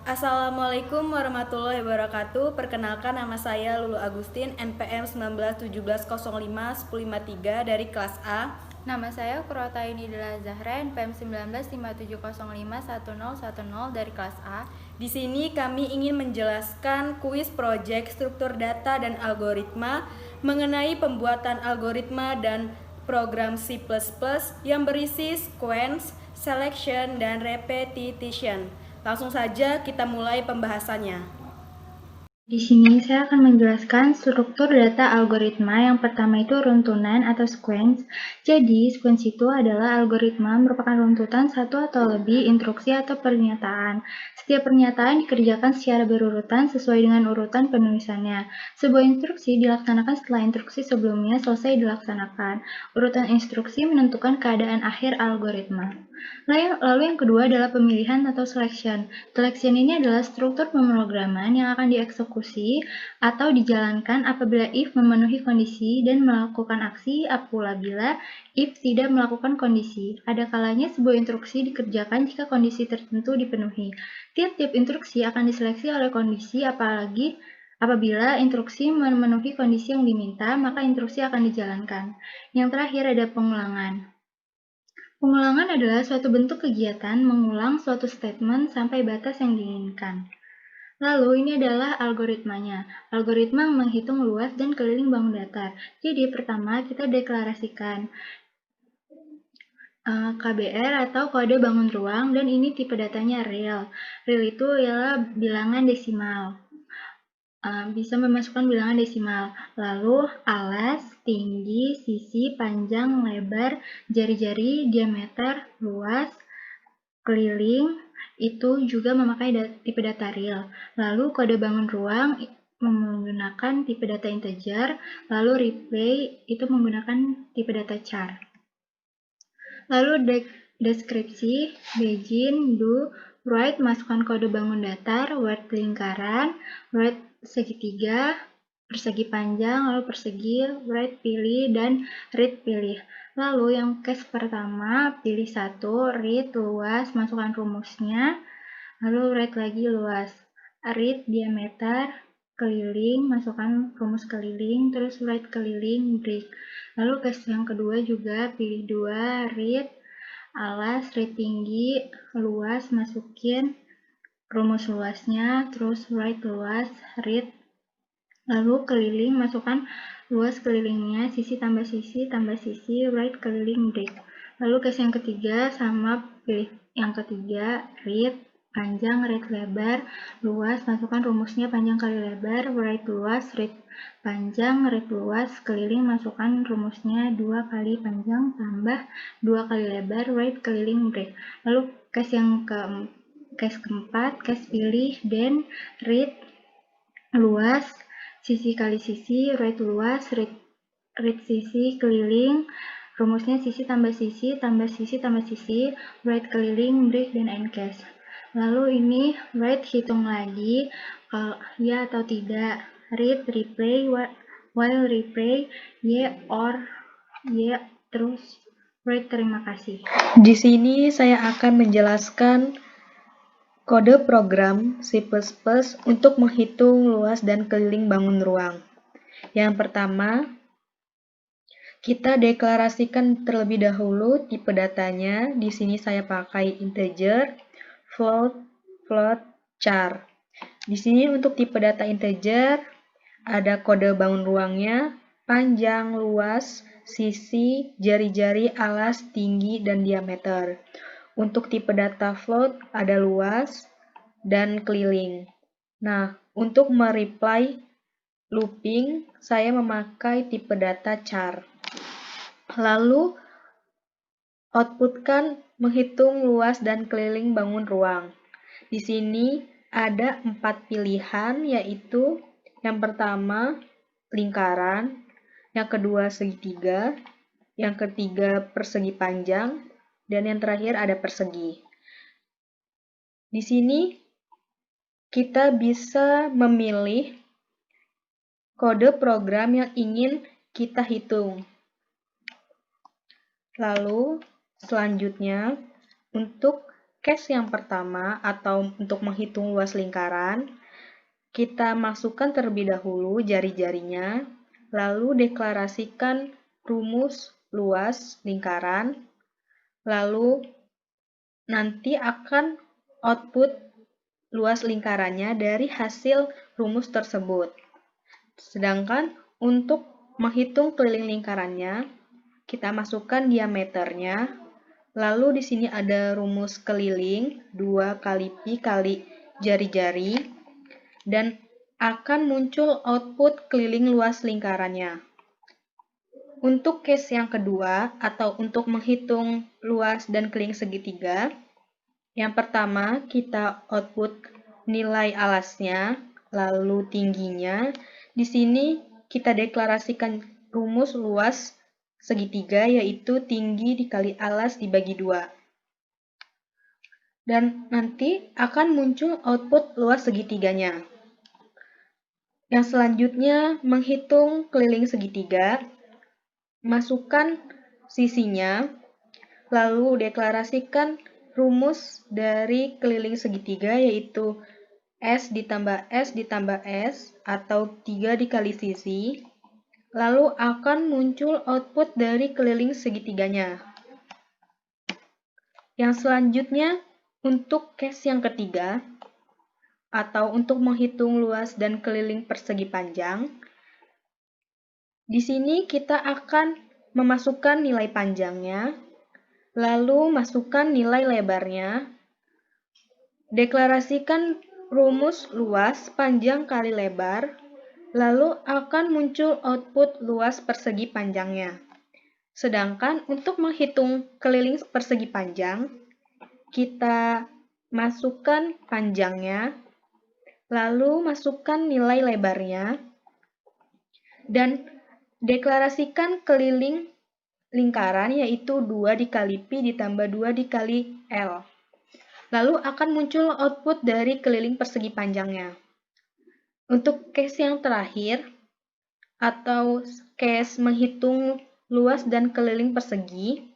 Assalamualaikum warahmatullahi wabarakatuh. Perkenalkan, nama saya Lulu Agustin, NPM 1917051053 dari kelas A. Nama saya Kurwataini Dila Zahra, NPM 1957051010 dari kelas A. Di sini kami ingin menjelaskan kuis proyek struktur data dan algoritma mengenai pembuatan algoritma dan program C++ yang berisi sequence, selection, dan repetition. Langsung saja kita mulai pembahasannya. Di sini saya akan menjelaskan struktur data algoritma. Yang pertama itu runtunan atau sequence. Jadi, sequence itu adalah algoritma merupakan runtutan satu atau lebih instruksi atau pernyataan. Setiap pernyataan dikerjakan secara berurutan sesuai dengan urutan penulisannya. Sebuah instruksi dilaksanakan setelah instruksi sebelumnya selesai dilaksanakan. Urutan instruksi menentukan keadaan akhir algoritma. Lalu yang kedua adalah pemilihan atau selection. Selection ini adalah struktur pemrograman yang akan dieksekusi atau dijalankan apabila if memenuhi kondisi dan melakukan aksi apabila if tidak melakukan kondisi. Ada kalanya sebuah instruksi dikerjakan jika kondisi tertentu dipenuhi. Tiap-tiap instruksi akan diseleksi oleh kondisi apabila instruksi memenuhi kondisi yang diminta, maka instruksi akan dijalankan. Yang terakhir ada pengulangan. Pengulangan adalah suatu bentuk kegiatan mengulang suatu statement sampai batas yang diinginkan. Lalu ini adalah algoritmanya. Algoritma menghitung luas dan keliling bangun datar. Jadi pertama kita deklarasikan KBR atau kode bangun ruang, dan ini tipe datanya real. Real itu ialah bilangan desimal. Bisa memasukkan bilangan desimal. Lalu alas, tinggi, sisi, panjang, lebar, jari-jari, diameter, luas, keliling, itu juga memakai tipe data real. Lalu kode bangun ruang menggunakan tipe data integer, lalu replay itu menggunakan tipe data char. Lalu deskripsi, begin, do, write, masukkan kode bangun datar, word lingkaran, write segitiga, persegi panjang, lalu persegi, write pilih, dan read pilih. Lalu yang case pertama, pilih satu, read luas, masukkan rumusnya, lalu write lagi luas, read diameter, keliling, masukkan rumus keliling, terus write keliling, break. Lalu case yang kedua juga pilih dua, read, alas, read tinggi, luas, masukin rumus luasnya, terus write luas, read, lalu keliling, masukkan luas kelilingnya, sisi, write keliling, break. Lalu case yang ketiga sama pilih yang ketiga, read, panjang, read lebar, luas, masukkan rumusnya panjang kali lebar, write luas, read panjang, read luas, keliling, masukkan rumusnya 2 kali panjang tambah 2 kali lebar, write keliling, break. Lalu case keempat, case pilih, then, read, luas, sisi kali sisi, write luas, read sisi, keliling, rumusnya sisi, write keliling, break, dan end case. Lalu ini write hitung lagi, ya atau tidak, read, replay, while replay, or terus write terima kasih. Di sini saya akan menjelaskan kode program C++ untuk menghitung luas dan keliling bangun ruang. Yang pertama, kita deklarasikan terlebih dahulu tipe datanya. Di sini saya pakai integer, float, char. Di sini untuk tipe data integer, ada kode bangun ruangnya, panjang, luas, sisi, jari-jari, alas, tinggi, dan diameter. Untuk tipe data float, ada luas dan keliling. Nah, untuk mereply looping, saya memakai tipe data char. Lalu, outputkan menghitung luas dan keliling bangun ruang. Di sini ada 4 pilihan, yaitu yang pertama lingkaran, yang kedua segitiga, yang ketiga persegi panjang, dan yang terakhir ada persegi. Di sini kita bisa memilih kode program yang ingin kita hitung. Lalu selanjutnya untuk case yang pertama atau untuk menghitung luas lingkaran, kita masukkan terlebih dahulu jari-jarinya, lalu deklarasikan rumus luas lingkaran, lalu nanti akan output luas lingkarannya dari hasil rumus tersebut. Sedangkan untuk menghitung keliling lingkarannya, kita masukkan diameternya, lalu di sini ada rumus keliling 2 kali pi kali jari-jari, dan akan muncul output keliling luas lingkarannya. Untuk case yang kedua, atau untuk menghitung luas dan keliling segitiga, yang pertama kita output nilai alasnya, lalu tingginya. Di sini kita deklarasikan rumus luas segitiga, yaitu tinggi dikali alas dibagi 2. Dan nanti akan muncul output luas segitiganya. Yang selanjutnya, menghitung keliling segitiga, masukkan sisinya, lalu deklarasikan rumus dari keliling segitiga, yaitu S ditambah S ditambah S, atau 3 dikali sisi, lalu akan muncul output dari keliling segitiganya. Yang selanjutnya, untuk case yang ketiga, atau untuk menghitung luas dan keliling persegi panjang, di sini kita akan memasukkan nilai panjangnya, lalu masukkan nilai lebarnya, deklarasikan rumus luas panjang kali lebar, lalu akan muncul output luas persegi panjangnya. Sedangkan untuk menghitung keliling persegi panjang, kita masukkan panjangnya, lalu masukkan nilai lebarnya, dan deklarasikan keliling lingkaran, yaitu 2 dikali pi ditambah 2 dikali L. Lalu akan muncul output dari keliling persegi panjangnya. Untuk case yang terakhir, atau case menghitung luas dan keliling persegi,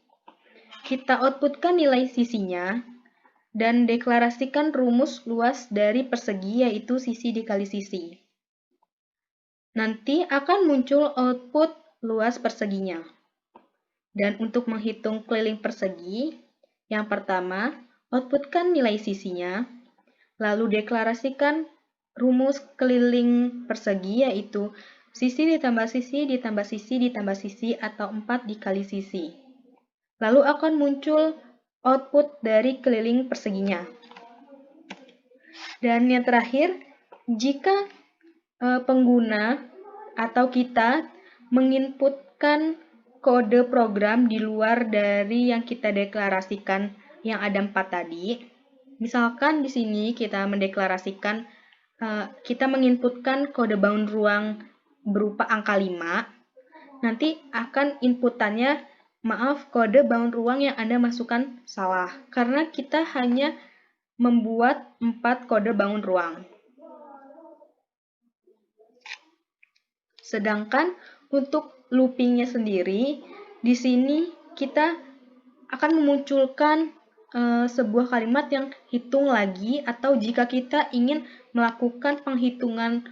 kita outputkan nilai sisinya, dan deklarasikan rumus luas dari persegi, yaitu sisi dikali sisi. Nanti akan muncul output luas perseginya. Dan untuk menghitung keliling persegi, yang pertama, outputkan nilai sisinya, lalu deklarasikan rumus keliling persegi, yaitu sisi ditambah sisi ditambah sisi ditambah sisi, atau 4 dikali sisi. Lalu akan muncul output dari keliling perseginya. Dan yang terakhir, jika pengguna atau kita menginputkan kode program di luar dari yang kita deklarasikan yang ada 4 tadi, misalkan di sini kita mendeklarasikan, kita menginputkan kode bound ruang berupa angka 5, nanti akan inputannya, kode bound ruang yang Anda masukkan salah, karena kita hanya membuat 4 kode bound ruang. Sedangkan untuk loopingnya sendiri, di sini kita akan memunculkan sebuah kalimat yang hitung lagi, atau jika kita ingin melakukan penghitungan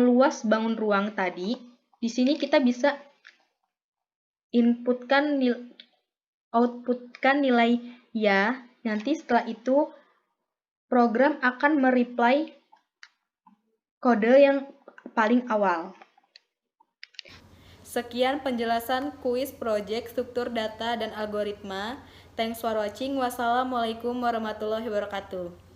luas bound ruang tadi, di sini kita bisa outputkan nilai ya. Nanti setelah itu program akan mereply kode yang paling awal. Sekian penjelasan kuis project struktur data dan algoritma. Thanks for watching. Wassalamualaikum warahmatullahi wabarakatuh.